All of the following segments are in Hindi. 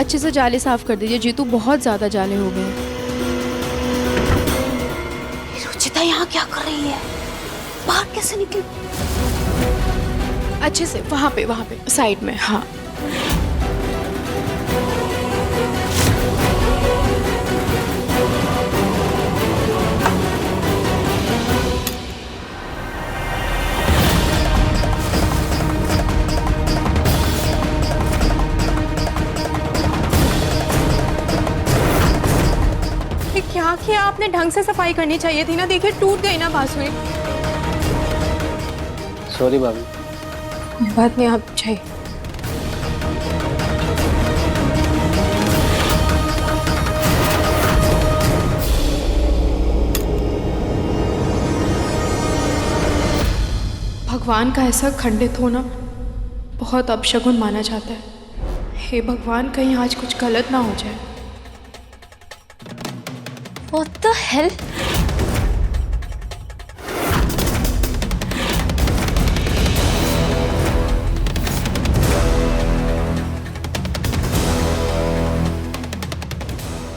अच्छे से जाले साफ कर दीजिए जीतू, बहुत ज्यादा जाले हो गए। रुचिता यहाँ क्या कर रही है? बाहर कैसे निकली? अच्छे से वहां पे साइड में। हाँ क्या किया आपने? ढंग से सफाई करनी चाहिए थी ना, देखिए टूट गई ना बांसुरी। सॉरी भाभी। कोई बात नहीं, आप चाहिए। भगवान का ऐसा खंडित होना बहुत अपशगुन माना जाता है। हे भगवान, कहीं आज कुछ गलत ना हो जाए। What the hell?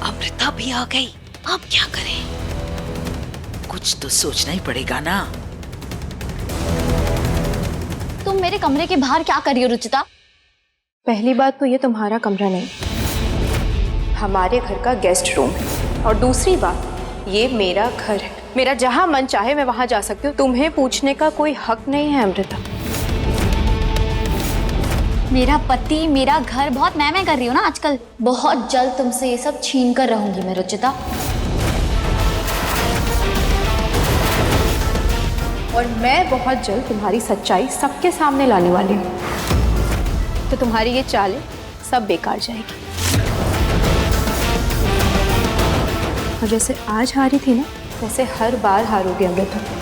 अमृता भी आ गई, अब क्या करें? कुछ तो सोचना ही पड़ेगा ना। तुम मेरे कमरे के बाहर क्या कर रही हो रुचिता? पहली बात तो ये तुम्हारा कमरा नहीं, हमारे घर का गेस्ट रूम है। और दूसरी बात, ये मेरा घर है, मेरा जहां मन चाहे मैं वहां जा सकती हूँ। तुम्हें पूछने का कोई हक नहीं है अमृता। मेरा पति, मेरा घर, बहुत मैं कर रही हूँ ना आजकल। बहुत जल्द तुमसे ये सब छीन कर रहूंगी मैं रुचिता। और मैं बहुत जल्द तुम्हारी सच्चाई सबके सामने लाने वाली हूँ, तो तुम्हारी ये चालें सब बेकार जाएगी। और जैसे आज हारी थी ना, वैसे हर बार हारोगे अमृता।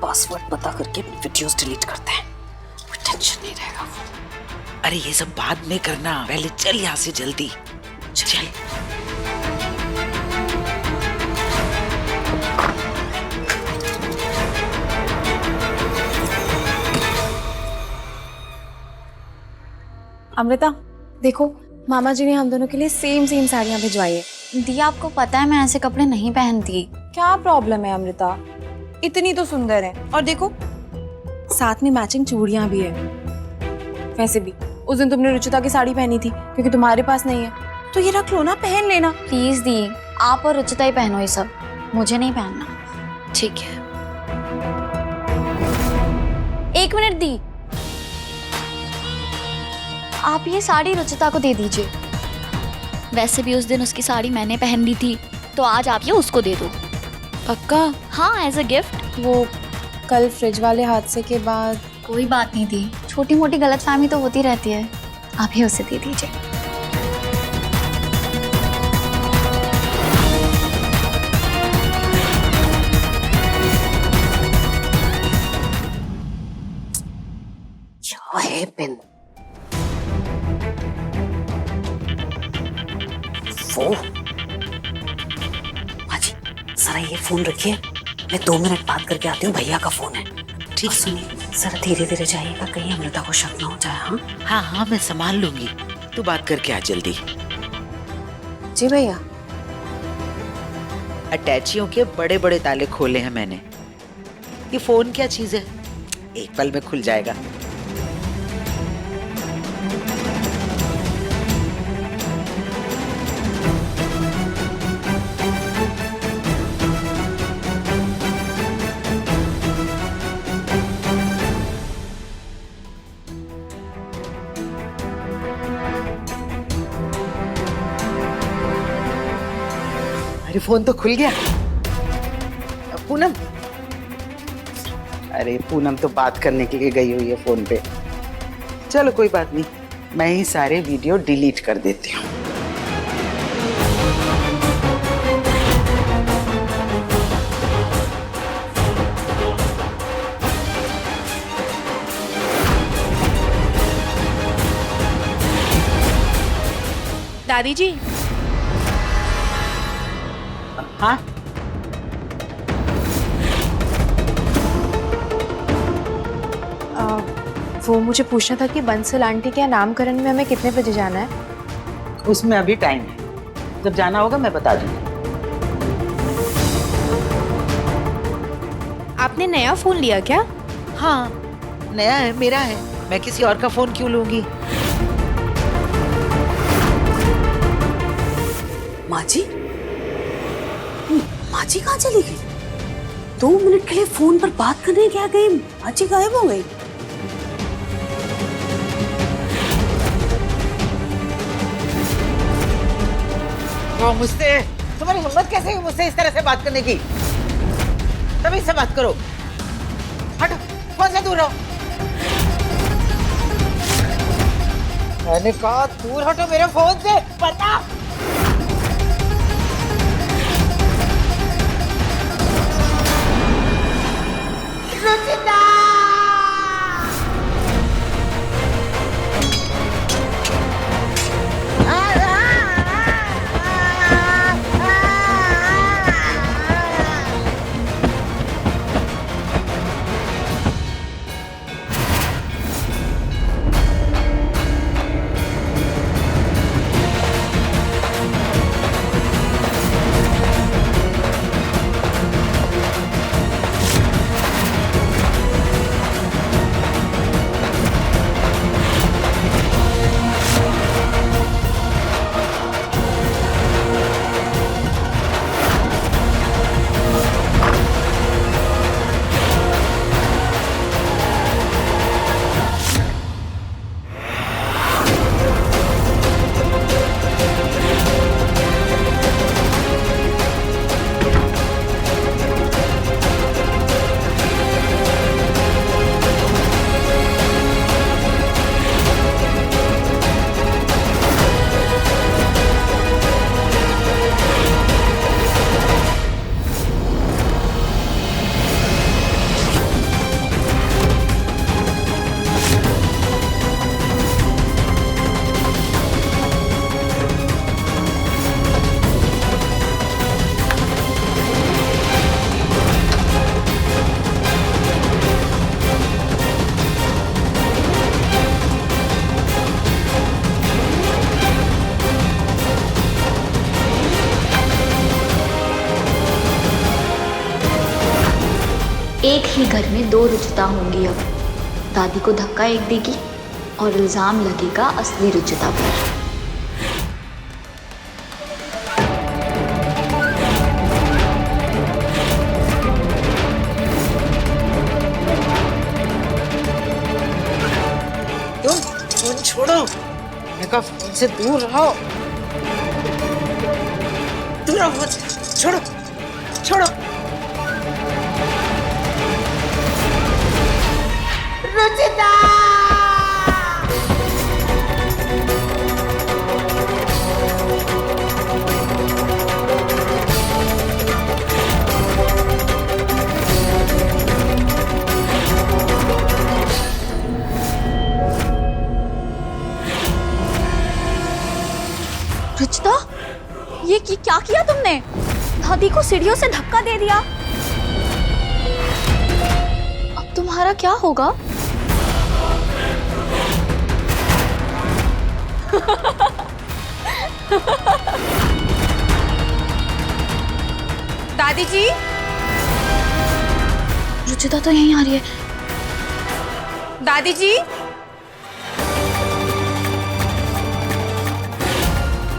पासवर्ड पता करके वीडियोस डिलीट करते हैं, कोई टेंशन नहीं रहेगा। अरे ये सब बाद में करना, पहले चल यहाँ से जल्दी चल। अमृता देखो, मामा जी ने हम दोनों के लिए सेम साड़ियाँ भिजवाई है। दी, आपको पता है मैं ऐसे कपड़े नहीं पहनती। क्या प्रॉब्लम है अमृता? इतनी तो सुंदर है, और देखो साथ में मैचिंग चूड़ियां भी है। वैसे भी उस दिन तुमने रुचिता की साड़ी पहनी थी, क्योंकि तुम्हारे पास नहीं है, तो ये रख लो ना, पहन लेना। प्लीज दी, आप और रुचिता ही पहनो ये सब, मुझे नहीं पहनना। ठीक है। एक मिनट दी, आप ये साड़ी रुचिता को दे दीजिए। वैसे भी उस दिन उसकी साड़ी मैंने पहन ली थी, तो आज आप ये उसको दे दो। पक्का? हाँ, एज अ गिफ्ट। वो कल फ्रिज वाले हादसे के बाद। कोई बात नहीं दी, छोटी मोटी गलतफहमी तो होती रहती है, आप ही उसे दे दीजिए। क्या है पिन? वो जरा ये फोन रखिए, मैं 2 मिनट बात करके आती हूँ, भैया का फोन है। ठीक, सुनिए जरा धीरे धीरे जाइएगा, कहीं अमृता को शक ना हो जाए। हाँ हाँ हाँ, मैं संभाल लूंगी, तू बात करके आ जल्दी। जी भैया। अटैचियों के बड़े बड़े ताले खोले हैं मैंने, ये फोन क्या चीज है, एक पल में खुल जाएगा। अरे फोन तो खुल गया। पूनम, अरे पूनम तो बात करने के लिए गई हुई है फोन पे। चलो कोई बात नहीं, मैं ही सारे वीडियो डिलीट कर देती हूँ। दादी जी, हाँ वो मुझे पूछना था कि बंसल आंटी के यहाँ नामकरण में हमें कितने बजे जाना है? उसमें अभी टाइम है, जब जाना होगा मैं बता दूंगी। आपने नया फोन लिया क्या? हाँ नया है, मेरा है, मैं किसी और का फोन क्यों लूंगी। माँ जी, माँ जी कहाँ चली गई? 2 मिनट के लिए फोन पर बात करने क्या गई, माँ जी गायब हो गई। मुझसे तुम्हारी हिम्मत कैसे हुई मुझसे इस तरह से बात करने की? तभी से बात करो। हटो, फोन से दूर रहो। मैंने कहा दूर हटो मेरे फोन से, वरना रुचिता! एक ही घर में 2 रुचिता होंगी अब। दादी को धक्का एक देगी और इल्जाम लगेगा असली रुचिता पर। तुम फोन छोड़ो, मैंने कहा फोन से दूर रहो। दूर रहो फोन से, छोड़ो छोड़ो। रुचिता! रुचिता, ये क्या किया तुमने? दादी को सीढ़ियों से धक्का दे दिया। अब तुम्हारा क्या होगा? दादी जी, रुचिता तो यहीं आ रही है। दादी जी,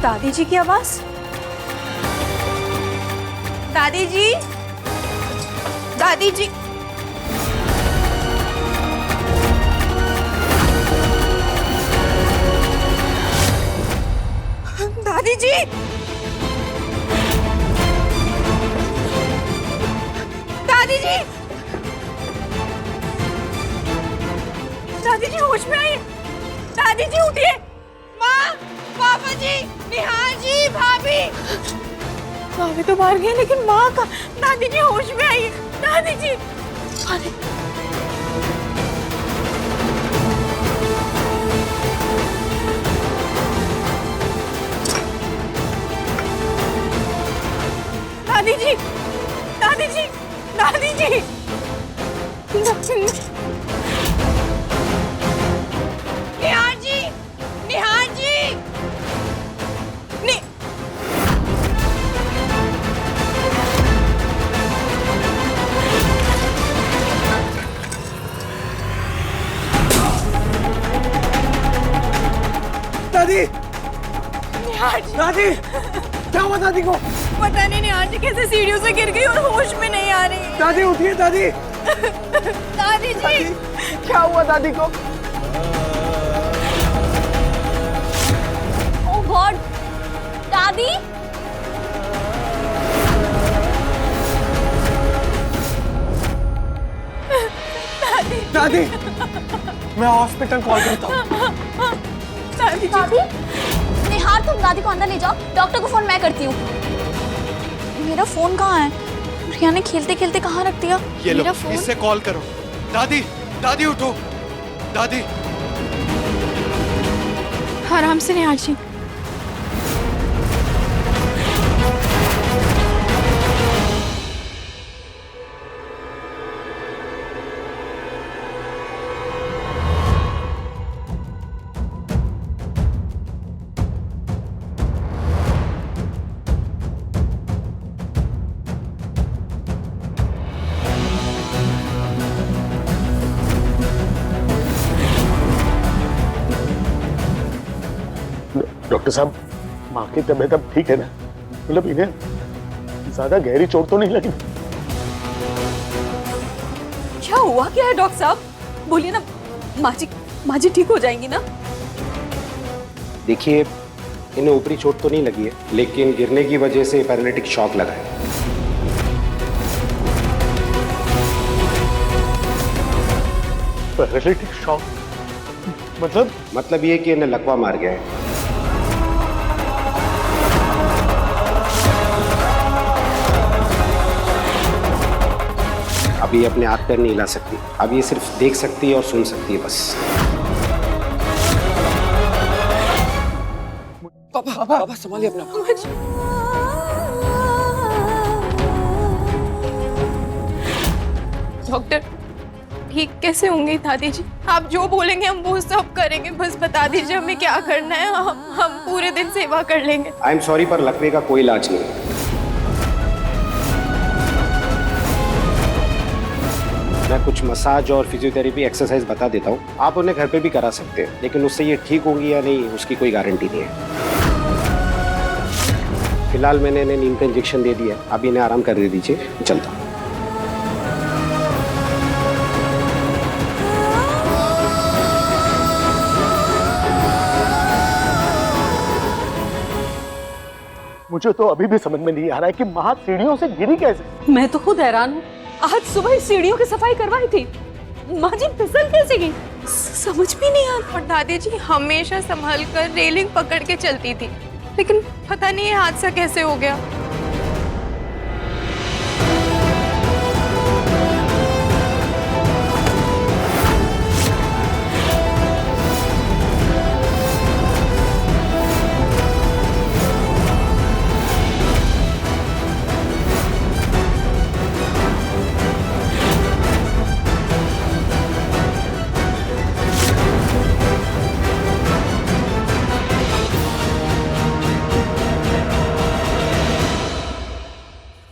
दादी जी की आवाज। दादी जी, दादी जी, दादी जी, दादी जी होश में आइए, दादी जी उठिए, माँ, पापा जी, निहार जी, भाभी। भाभी तो बाहर गई लेकिन माँ का, दादी जी होश में आइए, दादी जी। अरे दादी जी, दादी जी, दादी जी। निहार जी, निहार जी, दादी, निहार जी। दादी, क्या हुआ दादी को? पता नहीं निहार जी कैसे सीढ़ियों से गिर गई और होश में नहीं आ रही है। दादी उठिए दादी। दादी जी, क्या हुआ दादी को? ओह गॉड, दादी। दादी, मैं हॉस्पिटल कॉल करता हूँ। दादी दादी, निहार तुम दादी को अंदर ले जाओ, डॉक्टर को फोन मैं करती हूँ। मेरा फोन कहाँ है? रिया ने खेलते खेलते कहाँ रख दिया? ये लो, मेरा फोन। इससे कॉल करो। दादी, दादी उठो, दादी। आराम से निहार जी। डॉक्टर साहब, माँ की तबीयत अब ठीक है ना? मतलब इन्हें ज्यादा गहरी चोट तो नहीं लगी? क्या हुआ क्या है डॉक्टर साहब? बोलिए ना, माँ जी ठीक हो जाएंगी ना? देखिए, इन्हें ऊपरी चोट तो नहीं लगी है, लेकिन गिरने की वजह से पैरालिटिक शॉक लगा है। Paralytic shock? मतलब ये कि इन्हें लकवा मार गया है। अभी ये अपने हाथ पैर नहीं हिला सकती, अब ये सिर्फ देख सकती है और सुन सकती है बस। पापा संभालिए अपना। डॉक्टर, ठीक कैसे होंगी दादी जी? आप जो बोलेंगे हम वो सब करेंगे, बस बता दीजिए हमें क्या करना है, हम पूरे दिन सेवा कर लेंगे। आई एम सॉरी, पर लकवे का कोई इलाज नहीं है। मैं कुछ मसाज और फिजियोथेरेपी एक्सरसाइज बता देता हूँ, आप उन्हें घर पे भी करा सकते हैं, लेकिन उससे ये ठीक होंगी या नहीं उसकी कोई गारंटी नहीं है। फिलहाल मैंने इन्हें नींद का इंजेक्शन दे दिया, अब इन्हें आराम कर दीजिए, चलता हूँ। मुझे तो अभी भी समझ में नहीं आ रहा है कि माँ सीढ़ियों से गिरी कैसे? मैं तो खुद हैरान हूँ। आज सुबह ही सीढ़ियों की सफाई करवाई थी, माँ जी फिसल कैसे गई? समझ भी नहीं आ रहा। और दादी जी हमेशा संभल कर रेलिंग पकड़ के चलती थी, लेकिन पता नहीं ये हादसा कैसे हो गया।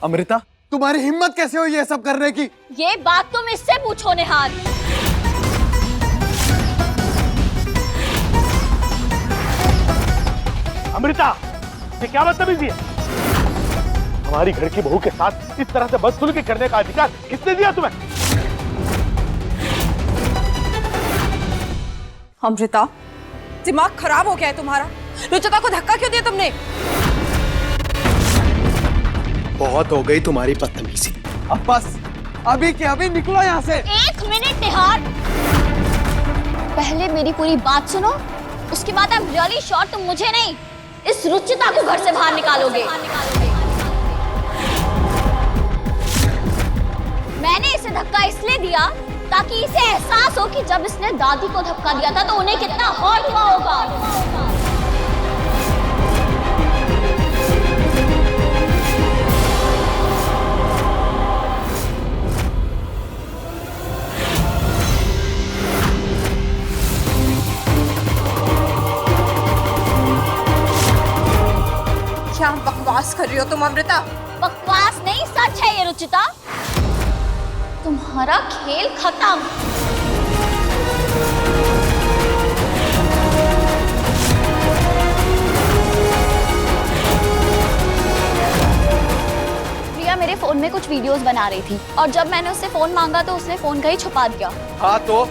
अमृता, तुम्हारी हिम्मत कैसे हुई ये सब करने की? ये बात तुम इससे पूछो निहार। अमृता, ये क्या बदतमीजी है? हमारी घर की बहू के साथ इस तरह से बदसलूकी करने का अधिकार किसने दिया तुम्हें? अमृता, दिमाग खराब हो गया है तुम्हारा? रुचिता को धक्का क्यों दिया तुमने? बहुत हो गई तुम्हारी बदतमीजी, अब बस अभी के अभी निकलो यहाँ से। 1 मिनट निहार, पहले मेरी पूरी बात सुनो, उसके बाद आई एम रियली श्योर तुम मुझे नहीं, इस रुचिता को घर से बाहर निकालोगे। मैंने इसे धक्का इसलिए दिया ताकि इसे एहसास हो कि जब इसने दादी को धक्का दिया था तो उन्हें कितना हर्ट हुआ होगा। क्या बकवास कर रही हो तुम अमृता? बकवास नहीं, सच है ये रुचिता। तुम्हारा खेल खत्म। प्रिया मेरे फोन में कुछ वीडियोस बना रही थी और जब मैंने उससे फोन मांगा तो उसने फोन कहीं छुपा दिया। हाँ तो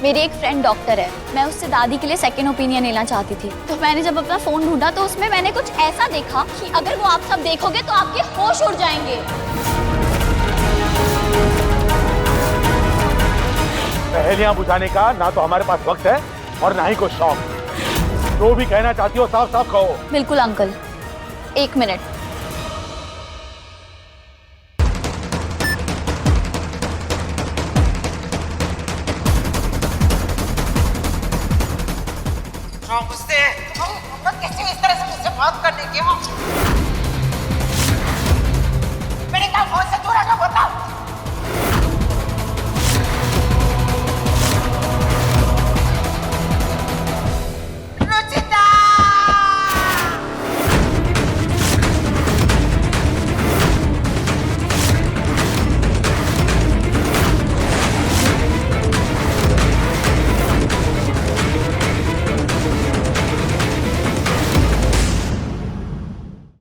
मेरी एक फ्रेंड डॉक्टर है, मैं उससे दादी के लिए सेकंड ओपिनियन लेना चाहती थी, तो मैंने जब अपना फोन ढूंढा तो उसमें मैंने कुछ ऐसा देखा कि अगर वो आप सब देखोगे तो आपके होश उड़ जाएंगे। पहेलियां बुझाने का ना तो हमारे पास वक्त है और ना ही कोई शौक। जो भी कहना चाहती हो साफ साफ कहो। बिल्कुल अंकल, 1 मिनट। मुझसे हिम्मत कैसे हुई इस तरह से मुझसे बात करने की? मैंने कहा फोन से